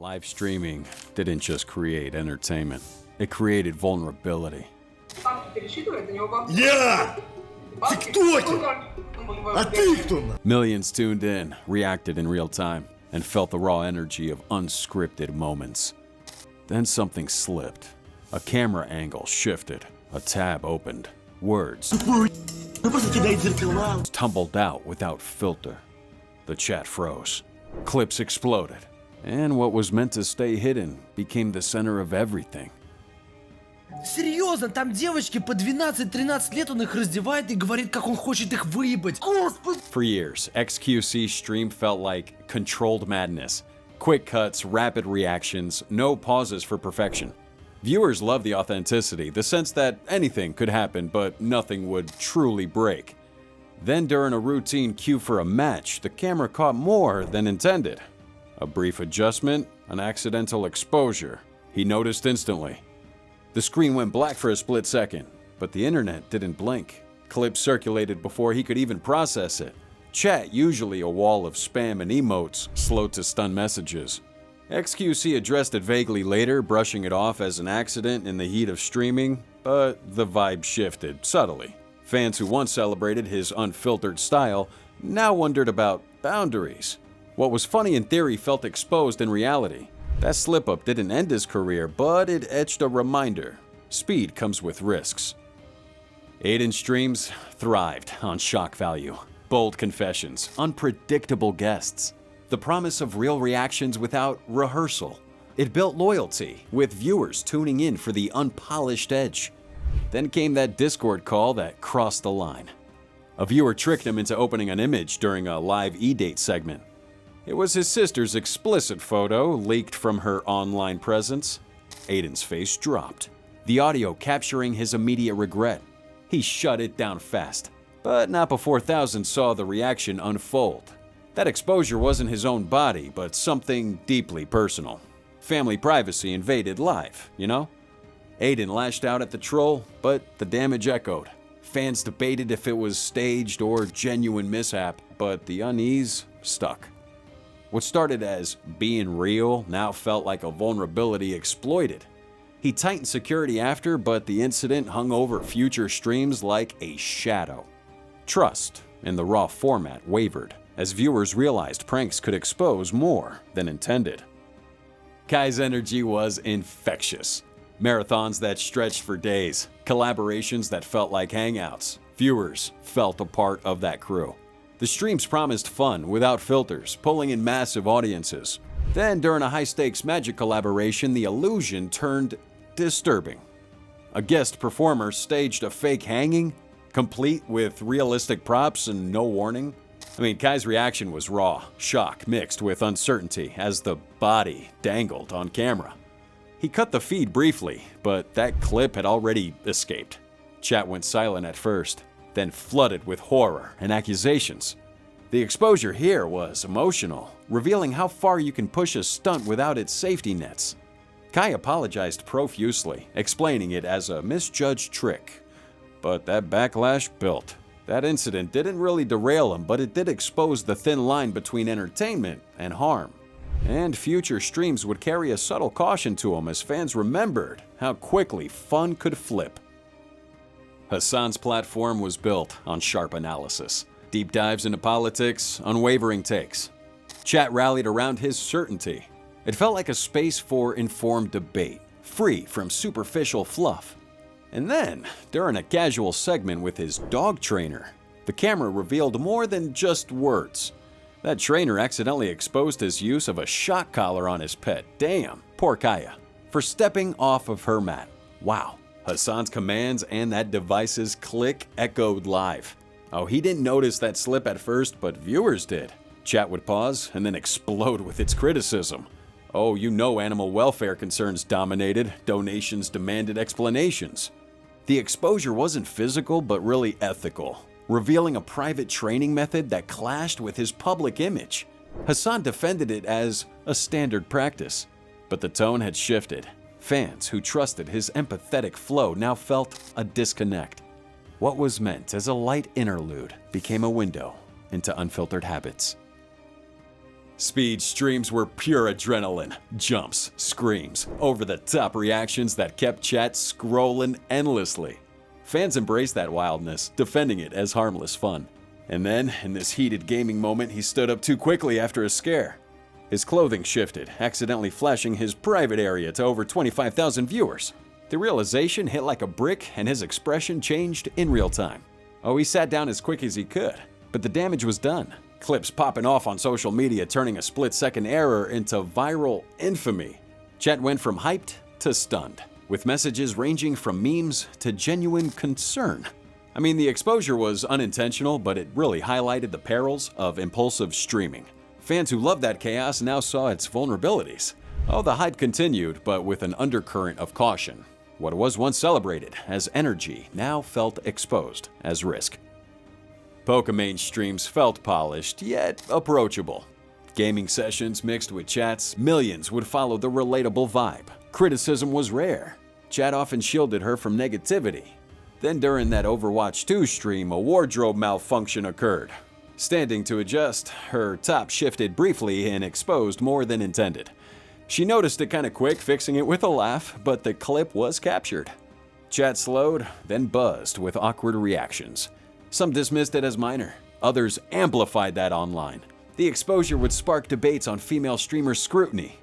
Live streaming didn't just create entertainment, it created vulnerability. Я! Ты кто это? А ты кто? Millions tuned in, reacted in real time, and felt the raw energy of unscripted moments. Then something slipped. A camera angle shifted, a tab opened, words Ну просто кидай зеркала. tumbled out without filter. The chat froze. Clips exploded. And what was meant to stay hidden became the center of everything. Серьезно, там девочки по 12-13 лет, он их раздевает и говорит, как он хочет их выебать. Господи! For years, XQC stream felt like controlled madness. Quick cuts, rapid reactions, no pauses for perfection. Viewers loved the authenticity, the sense that anything could happen, but nothing would truly break. Then during a routine cue for a match, the camera caught more than intended. A brief adjustment, an accidental exposure. He noticed instantly. The screen went black for a split second, but the internet didn't blink. Clips circulated before he could even process it. Chat, usually a wall of spam and emotes, slow to stun messages. XQC addressed it vaguely later, brushing it off as an accident in the heat of streaming, but the vibe shifted subtly. Fans who once celebrated his unfiltered style now wondered about boundaries. What was funny in theory felt exposed in reality. That slip-up didn't end his career, but it etched a reminder. Speed comes with risks. Aiden streams thrived on shock value, bold confessions, unpredictable guests, the promise of real reactions without rehearsal. It built loyalty, with viewers tuning in for the unpolished edge. Then came that Discord call that crossed the line. A viewer tricked him into opening an image during a live E-Date segment. It was his sister's explicit photo leaked from her online presence. Aiden's face dropped, the audio capturing his immediate regret. He shut it down fast, but not before thousands saw the reaction unfold. That exposure wasn't his own body, but something deeply personal. Family privacy invaded live, you know? Aiden lashed out at the troll, but the damage echoed. Fans debated if it was staged or genuine mishap, but the unease stuck. What started as being real now felt like a vulnerability exploited. He tightened security after, but the incident hung over future streams like a shadow. Trust in the raw format wavered as viewers realized pranks could expose more than intended. Kai's energy was infectious. Marathons that stretched for days, collaborations that felt like hangouts. Viewers felt a part of that crew. The streams promised fun without filters, pulling in massive audiences. Then, during a high-stakes Magic collaboration, the illusion turned disturbing. A guest performer staged a fake hanging, complete with realistic props and no warning. Kai's reaction was raw, shock mixed with uncertainty as the body dangled on camera. He cut the feed briefly, but that clip had already escaped. Chat went silent at first, then flooded with horror and accusations. The exposure here was emotional, revealing how far you can push a stunt without its safety nets. Kai apologized profusely, explaining it as a misjudged trick. But that backlash built. That incident didn't really derail him, but it did expose the thin line between entertainment and harm. And future streams would carry a subtle caution to him as fans remembered how quickly fun could flip. Hassan's platform was built on sharp analysis, deep dives into politics, unwavering takes. Chat rallied around his certainty. It felt like a space for informed debate, free from superficial fluff. And then, during a casual segment with his dog trainer, the camera revealed more than just words. That trainer accidentally exposed his use of a shock collar on his pet, damn, poor Kaya, for stepping off of her mat. Wow. Hassan's commands and that device's click echoed live. Oh, he didn't notice that slip at first, but viewers did. Chat would pause and then explode with its criticism. Oh, you know animal welfare concerns dominated, donations demanded explanations. The exposure wasn't physical, but really ethical, revealing a private training method that clashed with his public image. Hassan defended it as a standard practice, but the tone had shifted. Fans who trusted his empathetic flow now felt a disconnect. What was meant as a light interlude became a window into unfiltered habits. Speed streams were pure adrenaline, jumps, screams, over-the-top reactions that kept chat scrolling endlessly. Fans embraced that wildness, defending it as harmless fun. And then, in this heated gaming moment, he stood up too quickly after a scare. His clothing shifted, accidentally flashing his private area to over 25,000 viewers. The realization hit like a brick and his expression changed in real time. Oh, he sat down as quick as he could, but the damage was done. Clips popping off on social media, turning a split-second error into viral infamy. Chat went from hyped to stunned, with messages ranging from memes to genuine concern. I mean, the exposure was unintentional, but it really highlighted the perils of impulsive streaming. Fans who loved that chaos now saw its vulnerabilities. Oh, the hype continued, but with an undercurrent of caution. What was once celebrated as energy now felt exposed as risk. Pokimane streams felt polished, yet approachable. Gaming sessions mixed with chats, millions would follow the relatable vibe. Criticism was rare. Chat often shielded her from negativity. Then during that Overwatch 2 stream, a wardrobe malfunction occurred. Standing to adjust, her top shifted briefly and exposed more than intended. She noticed it kinda quick, fixing it with a laugh, but the clip was captured. Chat slowed, then buzzed with awkward reactions. Some dismissed it as minor, others amplified that online. The exposure would spark debates on female streamer scrutiny.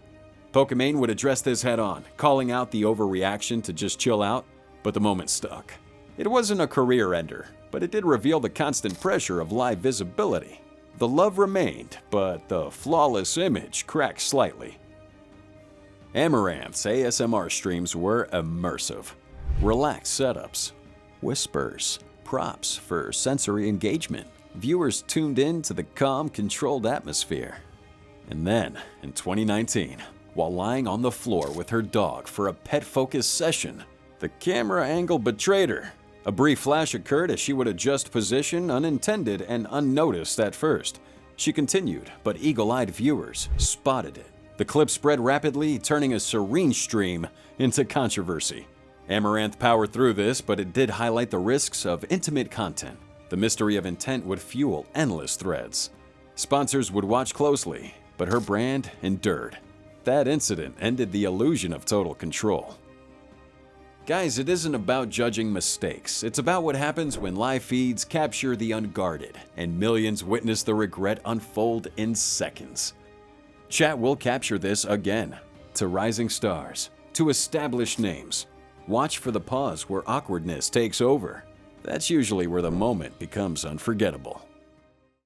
Pokimane would address this head-on, calling out the overreaction to just chill out, but the moment stuck. It wasn't a career ender, but it did reveal the constant pressure of live visibility. The love remained, but the flawless image cracked slightly. Amaranth's ASMR streams were immersive. Relaxed setups, whispers, props for sensory engagement. Viewers tuned in to the calm, controlled atmosphere. And then, in 2019, while lying on the floor with her dog for a pet-focused session, the camera angle betrayed her. A brief flash occurred as she would adjust position, unintended and unnoticed at first. She continued, but eagle-eyed viewers spotted it. The clip spread rapidly, turning a serene stream into controversy. Amaranth powered through this, but it did highlight the risks of intimate content. The mystery of intent would fuel endless threads. Sponsors would watch closely, but her brand endured. That incident ended the illusion of total control. Guys, it isn't about judging mistakes. It's about what happens when live feeds capture the unguarded, and millions witness the regret unfold in seconds. Chat will capture this again, to rising stars, to established names. Watch for the pause where awkwardness takes over. That's usually where the moment becomes unforgettable.